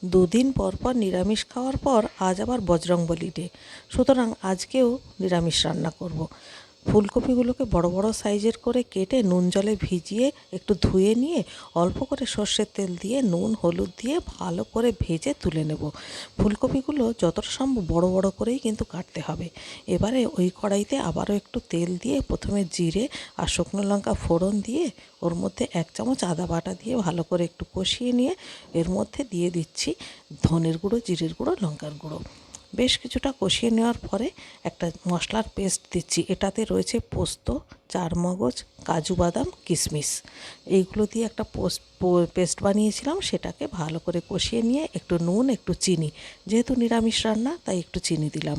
দুদিন পর পর নিরামিষ খাওয়ার পর আজ আবার বজরংবলী ডে, সুতরাং আজকেও নিরামিষ রান্না করব। ফুলকপিগুলোকে বড় বড় সাইজের করে কেটে নুন জলে ভিজিয়ে একটু ধুয়ে নিয়ে অল্প করে সর্ষের তেল দিয়ে নুন হলুদ দিয়ে ভালো করে ভেজে তুলে নেব। ফুলকপিগুলো যতটা সম্ভব বড় বড় করেই কিন্তু কাটতে হবে। এবারে ওই কড়াইতে আবারও একটু তেল দিয়ে প্রথমে জিরে আর শুকনো লঙ্কা ফোড়ন দিয়ে ওর মধ্যে 1 চামচ আদা বাটা দিয়ে ভালো করে একটু কষিয়ে নিয়ে এর মধ্যে দিয়ে দিচ্ছি ধনের গুঁড়ো, জিরের গুঁড়ো, লঙ্কার গুঁড়ো। বেশ কিছুটা কষিয়ে নেওয়ার পরে একটা মশলার পেস্ট দিচ্ছি। এটাতে রয়েছে পোস্ত, চারমগজ, কাজু বাদাম, কিশমিশ। এইগুলো দিয়ে একটা পেস্ট বানিয়েছিলাম, সেটাকে ভালো করে কষিয়ে নিয়ে একটু নুন, একটু চিনি, যেহেতু নিরামিষ রান্না তাই একটু চিনি দিলাম।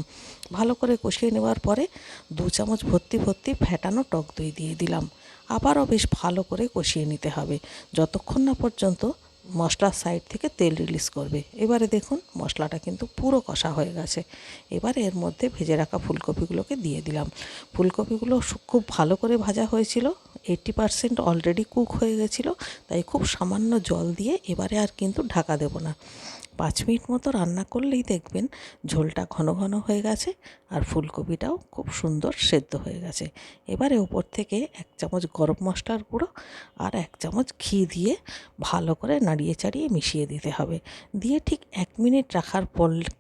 ভালো করে কষিয়ে নেওয়ার পরে 2 চামচ ভর্তি ভর্তি ফ্যাটানো টক দই দিয়ে দিলাম। আবারও বেশ ভালো করে কষিয়ে নিতে হবে যতক্ষণ না পর্যন্ত মশলার সাইড থেকে তেল রিলিজ করবে। এবারে দেখুন মশলাটা কিন্তু পুরো কষা হয়ে গেছে। এবারে এর মধ্যে ভেজে রাখা ফুলকপিগুলোকে দিয়ে দিলাম। ফুলকপিগুলো খুব ভালো করে ভাজা হয়েছিল, 80% অলরেডি কুক হয়ে গেছিলো, তাই খুব সামান্য জল দিয়ে এবারে আর কিন্তু ঢাকা দেব না। 5 মিনিট মতো রান্না করলেই দেখবেন ঝোলটা ঘন ঘন হয়ে গেছে আর ফুলকপিটাও খুব সুন্দর সেদ্ধ হয়ে গেছে। এবারে উপর থেকে 1 চামচ গরম মশলার গুঁড়ো আর 1 চামচ ঘি দিয়ে ভালো করে নাড়িয়ে চাড়িয়ে মিশিয়ে দিতে হবে। দিয়ে ঠিক 1 মিনিট রাখার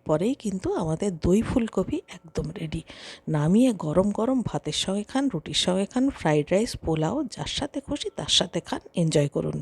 পরেই কিন্তু আমাদের দই ফুলকপি একদম রেডি। নামিয়ে গরম গরম ভাতের সঙ্গে খান, রুটির সঙ্গে খান, ফ্রাইড রাইস, পোলাও, যার সাথে খুশি তার সাথে খান, এনজয় করুন।